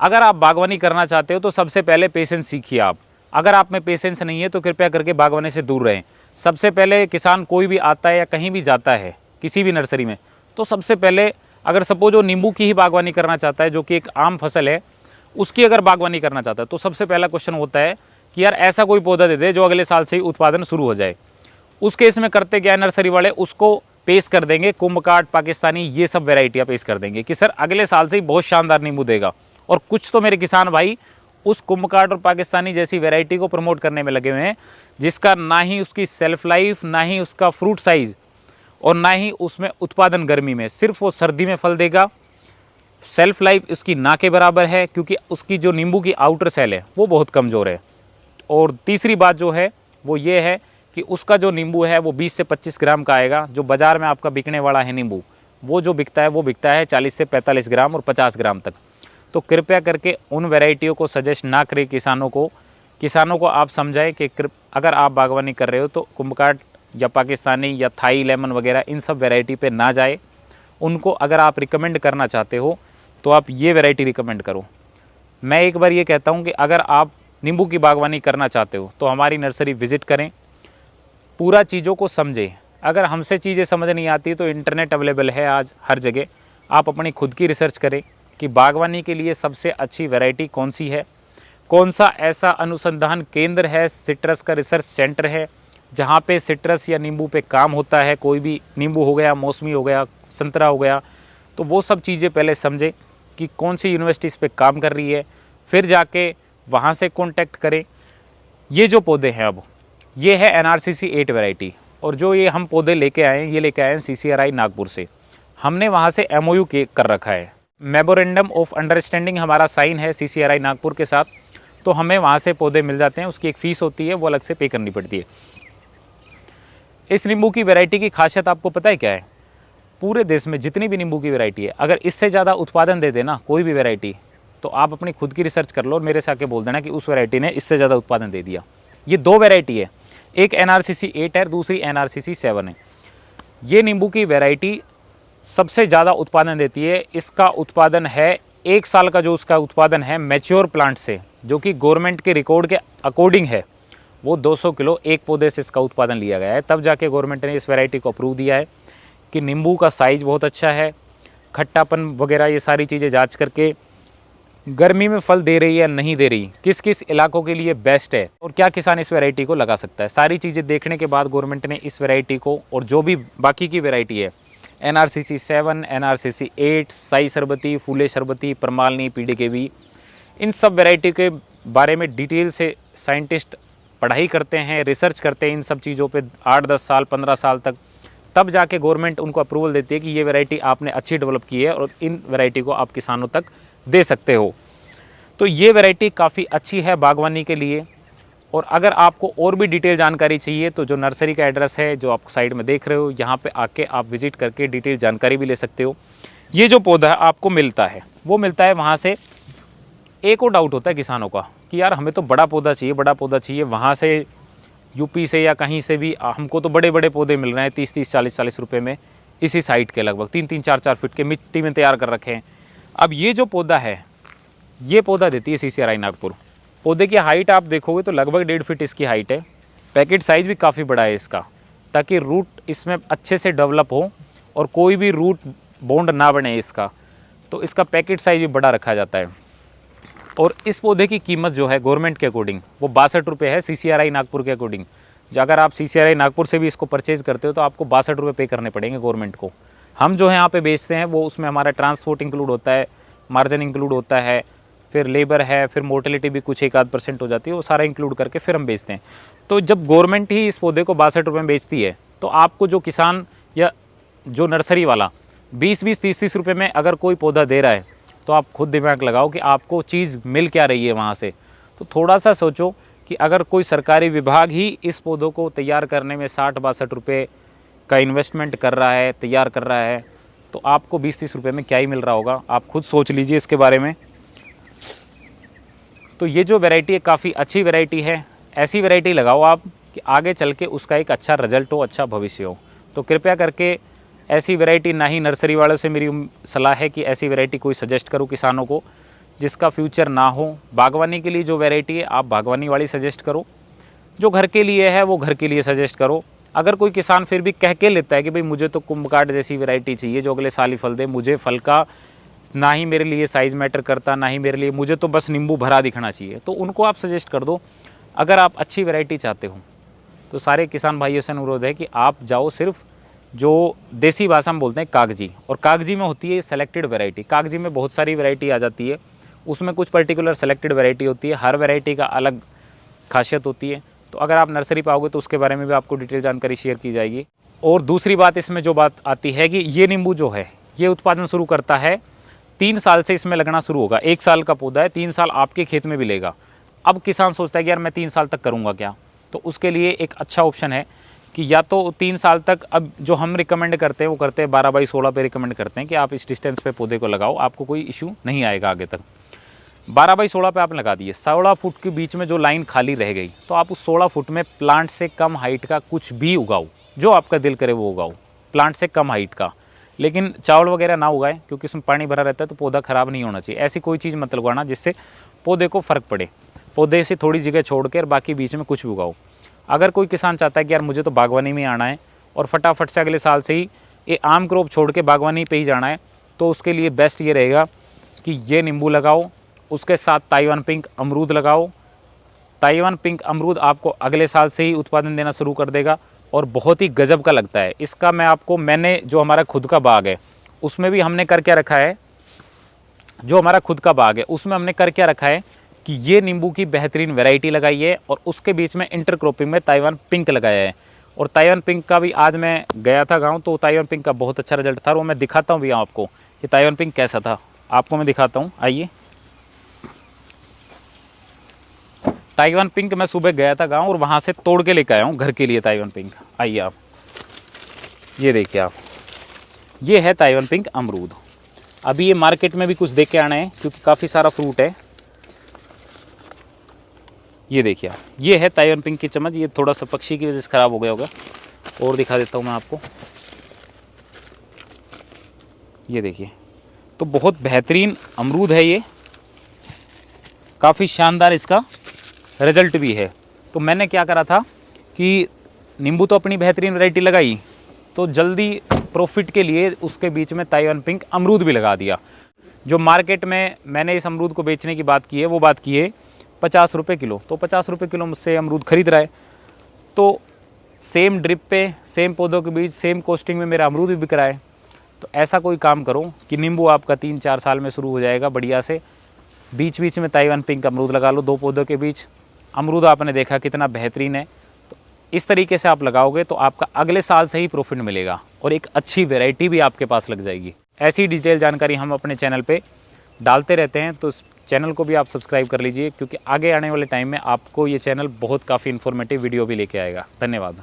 अगर आप बागवानी करना चाहते हो तो सबसे पहले पेशेंस सीखिए आप। अगर आप में पेशेंस नहीं है तो कृपया करके बागवानी से दूर रहें। सबसे पहले किसान कोई भी आता है या कहीं भी जाता है किसी भी नर्सरी में, तो सबसे पहले अगर सपोज वो नींबू की ही बागवानी करना चाहता है जो कि एक आम फसल है, उसकी अगर बागवानी करना चाहता है तो सबसे पहला क्वेश्चन होता है कि यार ऐसा कोई पौधा दे दे जो अगले साल से ही उत्पादन शुरू हो जाए। उस केस में करते क्या है नर्सरी वाले, उसको पेश कर देंगे कुंभकाट, पाकिस्तानी, ये सब वेराइटियाँ पेश कर देंगे कि सर अगले साल से ही बहुत शानदार नींबू देगा। और कुछ तो मेरे किसान भाई उस कुंभकाट और पाकिस्तानी जैसी वैरायटी को प्रमोट करने में लगे हुए हैं जिसका ना ही उसकी सेल्फ लाइफ, ना ही उसका फ्रूट साइज और ना ही उसमें उत्पादन गर्मी में, सिर्फ वो सर्दी में फल देगा। सेल्फ लाइफ उसकी ना के बराबर है क्योंकि उसकी जो नींबू की आउटर सेल है वो बहुत कमज़ोर है। और तीसरी बात जो है वो ये है कि उसका जो नींबू है वो 20 से 25 ग्राम का आएगा। जो बाज़ार में आपका बिकने वाला है नींबू, वो जो बिकता है वो बिकता है 40 से 45 ग्राम और 50 ग्राम तक। तो कृपया करके उन वैरायटियों को सजेस्ट ना करें किसानों को आप समझाएं कि अगर आप बागवानी कर रहे हो तो कुंभकाट या पाकिस्तानी या थाई लेमन वगैरह इन सब वैरायटी पे ना जाए। उनको अगर आप रिकमेंड करना चाहते हो तो आप ये वैरायटी रिकमेंड करो। मैं एक बार ये कहता हूँ कि अगर आप नींबू की बागवानी करना चाहते हो तो हमारी नर्सरी विज़िट करें, पूरा चीज़ों को समझें। अगर हमसे चीज़ें समझ नहीं आती तो इंटरनेट अवेलेबल है आज हर जगह, आप अपनी खुद की रिसर्च करें कि बागवानी के लिए सबसे अच्छी वैरायटी कौन सी है, कौन सा ऐसा अनुसंधान केंद्र है, सिट्रस का रिसर्च सेंटर है जहाँ पे सिट्रस या नींबू पे काम होता है। कोई भी नींबू हो गया, मौसमी हो गया, संतरा हो गया, तो वो सब चीज़ें पहले समझें कि कौन सी यूनिवर्सिटी इस पर काम कर रही है, फिर जाके वहाँ से कॉन्टैक्ट करें। ये जो पौधे हैं अब ये है NRCC 8 वैरायटी, और जो ये हम पौधे लेके आए हैं ये लेके आए हैं CCRI नागपुर से। हमने वहाँ से MOU कर रखा है, मेमोरेंडम ऑफ अंडरस्टैंडिंग हमारा साइन है CCRI नागपुर के साथ। तो हमें वहाँ से पौधे मिल जाते हैं, उसकी एक फ़ीस होती है, वो अलग से पे करनी पड़ती है। इस नींबू की वैरायटी की खासियत आपको पता है क्या है? पूरे देश में जितनी भी नींबू की वैरायटी है, अगर इससे ज़्यादा उत्पादन दे देना कोई भी वैरायटी, तो आप अपनी खुद की रिसर्च कर लो और मेरे से आके बोल देना कि उस वैरायटी ने इससे ज़्यादा उत्पादन दे दिया। ये दो वैरायटी है, एक NRCC 8 है, दूसरी NRCC 7 है। ये नींबू की वैरायटी सबसे ज़्यादा उत्पादन देती है। इसका उत्पादन है 1 साल का, जो उसका उत्पादन है मैच्योर प्लांट से, जो कि गवर्नमेंट के रिकॉर्ड के अकॉर्डिंग है, वो 200 किलो एक पौधे से इसका उत्पादन लिया गया है। तब जाके गवर्नमेंट ने इस वैरायटी को अप्रूव दिया है कि नींबू का साइज बहुत अच्छा है, खट्टापन वगैरह ये सारी चीज़ें जांच करके गर्मी में फल दे रही है या नहीं दे रही, किस किस इलाकों के लिए बेस्ट है और क्या किसान इस वैरायटी को लगा सकता है, सारी चीज़ें देखने के बाद गवर्नमेंट ने इस वैरायटी को और जो भी बाकी की वैरायटी है NRCC 7, NRCC 8, साई शरबती, फूले शरबती, परमालनी, PDKB, इन सब वैरायटी के बारे में डिटेल से साइंटिस्ट पढ़ाई करते हैं, रिसर्च करते हैं इन सब चीज़ों पे 8-10 साल 15 साल तक। तब जाके गवर्नमेंट उनको अप्रूवल देती है कि ये वैरायटी आपने अच्छी डेवलप की है और इन वैरायटी को आप किसानों तक दे सकते हो। तो ये वैरायटी काफ़ी अच्छी है बागवानी के लिए। और अगर आपको और भी डिटेल जानकारी चाहिए तो जो नर्सरी का एड्रेस है जो आप साइड में देख रहे हो, यहाँ पे आके आप विजिट करके डिटेल जानकारी भी ले सकते हो। ये जो पौधा आपको मिलता है वो मिलता है वहाँ से। एक और डाउट होता है किसानों का कि यार हमें तो बड़ा पौधा चाहिए, बड़ा पौधा चाहिए, वहाँ से यूपी से या कहीं से भी हमको तो बड़े बड़े पौधे मिल रहे हैं 30-30, 40-40 रुपये में, इसी साइट के लगभग 3-3, 4-4 फीट के मिट्टी में तैयार कर रखे हैं। अब ये जो पौधा है ये पौधा देती है CCRI नागपुर। पौधे की हाइट आप देखोगे तो लगभग 1.5 फीट इसकी हाइट है। पैकेट साइज़ भी काफ़ी बड़ा है इसका, ताकि रूट इसमें अच्छे से डेवलप हो और कोई भी रूट बॉन्ड ना बने इसका, तो इसका पैकेट साइज़ भी बड़ा रखा जाता है। और इस पौधे की कीमत जो है गवर्नमेंट के अकॉर्डिंग वो 62 रुपये है, CCRI नागपुर के अकॉर्डिंग। जो अगर आप CCRI नागपुर से भी इसको परचेज़ करते हो तो आपको 62 रुपये पे करने पड़ेंगे गवर्नमेंट को। हम जो है यहाँ पे बेचते हैं वो उसमें हमारा ट्रांसपोर्ट इंक्लूड होता है, मार्जिन इंक्लूड होता है, फिर लेबर है, फिर मोर्टेलिटी भी कुछ 1-8% हो जाती है, वो सारा इंक्लूड करके फिर हम बेचते हैं। तो जब गवर्नमेंट ही इस पौधे को 62 रुपये में बेचती है तो आपको जो किसान या जो नर्सरी वाला 20-20, 30-30 रुपये में अगर कोई पौधा दे रहा है तो आप खुद दिमाग लगाओ कि आपको चीज़ मिल क्या रही है वहाँ से। तो थोड़ा सा सोचो कि अगर कोई सरकारी विभाग ही इस पौधों को तैयार करने में 60-62 रुपये का इन्वेस्टमेंट कर रहा है, तैयार कर रहा है, तो आपको 20-30 रुपये में क्या ही मिल रहा होगा, आप खुद सोच लीजिए इसके बारे में। तो ये जो वैरायटी है काफ़ी अच्छी वैरायटी है, ऐसी वैरायटी लगाओ आप कि आगे चल के उसका एक अच्छा रिजल्ट हो, अच्छा भविष्य हो। तो कृपया करके ऐसी वैरायटी, ना ही नर्सरी वालों से मेरी सलाह है कि ऐसी वैरायटी कोई सजेस्ट करो किसानों को, जिसका फ्यूचर ना हो। बागवानी के लिए जो वैरायटी है आप बागवानी वाली सजेस्ट करो, जो घर के लिए है वो घर के लिए सजेस्ट करो। अगर कोई किसान फिर भी कह के लेता है कि भाई मुझे तो कुंभकाट जैसी वैरायटी चाहिए जो अगले साल ही फल दे, मुझे फल का ना ही मेरे लिए साइज़ मैटर करता, ना ही मेरे लिए, मुझे तो बस नींबू भरा दिखना चाहिए, तो उनको आप सजेस्ट कर दो। अगर आप अच्छी वैरायटी चाहते हो तो सारे किसान भाइयों से अनुरोध है कि आप जाओ सिर्फ जो देसी भाषा में बोलते हैं कागजी, और कागजी में होती है सेलेक्टेड वैरायटी। कागजी में बहुत सारी वैरायटी आ जाती है, उसमें कुछ पर्टिकुलर सेलेक्टेड वैरायटी होती है, हर वैरायटी का अलग खासियत होती है। तो अगर आप नर्सरी पाओगे तो उसके बारे में भी आपको डिटेल जानकारी शेयर की जाएगी। और दूसरी बात इसमें जो बात आती है कि ये नींबू जो है ये उत्पादन शुरू करता है 3 साल से, इसमें लगना शुरू होगा। 1 साल का पौधा है, 3 साल आपके खेत में भी लेगा। अब किसान सोचता है कि यार मैं 3 साल तक करूँगा क्या, तो उसके लिए एक अच्छा ऑप्शन है कि या तो 3 साल तक, अब जो हम रिकमेंड करते हैं वो करते हैं 12x16 पे रिकमेंड करते हैं कि आप इस डिस्टेंस पे पौधे को लगाओ, आपको कोई इशू नहीं आएगा आगे तक। 12x16 पे आप लगा दिए, 16 फुट के बीच में जो लाइन खाली रह गई तो आप उस 16 फुट में प्लांट से कम हाइट का कुछ भी उगाओ, जो आपका दिल करे वो उगाओ, प्लांट से कम हाइट का। लेकिन चावल वगैरह ना उगाए क्योंकि उसमें पानी भरा रहता है तो पौधा ख़राब नहीं होना चाहिए। ऐसी कोई चीज़ मत लगाना जिससे पौधे को फ़र्क पड़े। पौधे से थोड़ी जगह छोड़ कर बाकी बीच में कुछ भी उगाओ। अगर कोई किसान चाहता है कि यार मुझे तो बागवानी में आना है और फटाफट से अगले साल से ही ये आम क्रॉप छोड़ के बागवानी पे ही जाना है, तो उसके लिए बेस्ट ये रहेगा कि ये नींबू लगाओ, उसके साथ ताइवान पिंक अमरूद लगाओ। ताइवान पिंक अमरूद आपको अगले साल से ही उत्पादन देना शुरू कर देगा और बहुत ही गजब का लगता है। इसका मैंने जो हमारा खुद का बाग है उसमें भी हमने कर क्या रखा है, जो हमारा खुद का बाग है उसमें हमने कर क्या रखा है कि ये नींबू की बेहतरीन वैरायटी लगाई है और उसके बीच में इंटरक्रॉपिंग में ताइवान पिंक लगाया है। और ताइवान पिंक का भी आज मैं गया था गाँव, तो ताइवान पिंक का बहुत अच्छा रिजल्ट था और वो मैं दिखाता हूँ भी आपको कि ताइवान पिंक कैसा था। आपको मैं दिखाता हूँ, आइए। ताइवान पिंक मैं सुबह गया था गांव और वहां से तोड़ के लेकर आया हूं घर के लिए ताइवान पिंक। आइए आप ये देखिए आप, ये है ताइवान पिंक अमरूद। अभी ये मार्केट में भी कुछ देख के आना है क्योंकि काफ़ी सारा फ्रूट है। ये देखिए आप, ये है ताइवान पिंक की चम्मच। ये थोड़ा सा पक्षी की वजह से ख़राब हो गया होगा, और दिखा देता हूँ मैं आपको। ये देखिए, तो बहुत बेहतरीन अमरूद है ये, काफ़ी शानदार इसका रिजल्ट भी है। तो मैंने क्या करा था कि नींबू तो अपनी बेहतरीन वैरायटी लगाई, तो जल्दी प्रॉफिट के लिए उसके बीच में ताइवान पिंक अमरूद भी लगा दिया। जो मार्केट में मैंने इस अमरूद को बेचने की बात की है वो बात की है 50 रुपये किलो, तो 50 रुपये किलो मुझसे अमरूद खरीद रहा है। तो सेम ड्रिप पे सेम पौधों के बीच सेम कॉस्टिंग में मेरा अमरूद भी बिक रहा है। तो ऐसा कोई काम करो कि नींबू आपका 3-4 साल में शुरू हो जाएगा बढ़िया से। बीच बीच में ताइवान पिंक अमरूद लगा लो, 2 पौधों के बीच। अमरूद आपने देखा कितना बेहतरीन है। तो इस तरीके से आप लगाओगे तो आपका अगले साल से ही प्रॉफिट मिलेगा और एक अच्छी वैरायटी भी आपके पास लग जाएगी। ऐसी डिटेल जानकारी हम अपने चैनल पे डालते रहते हैं, तो इस चैनल को भी आप सब्सक्राइब कर लीजिए क्योंकि आगे आने वाले टाइम में आपको ये चैनल बहुत काफ़ी इन्फॉर्मेटिव वीडियो भी लेके आएगा। धन्यवाद।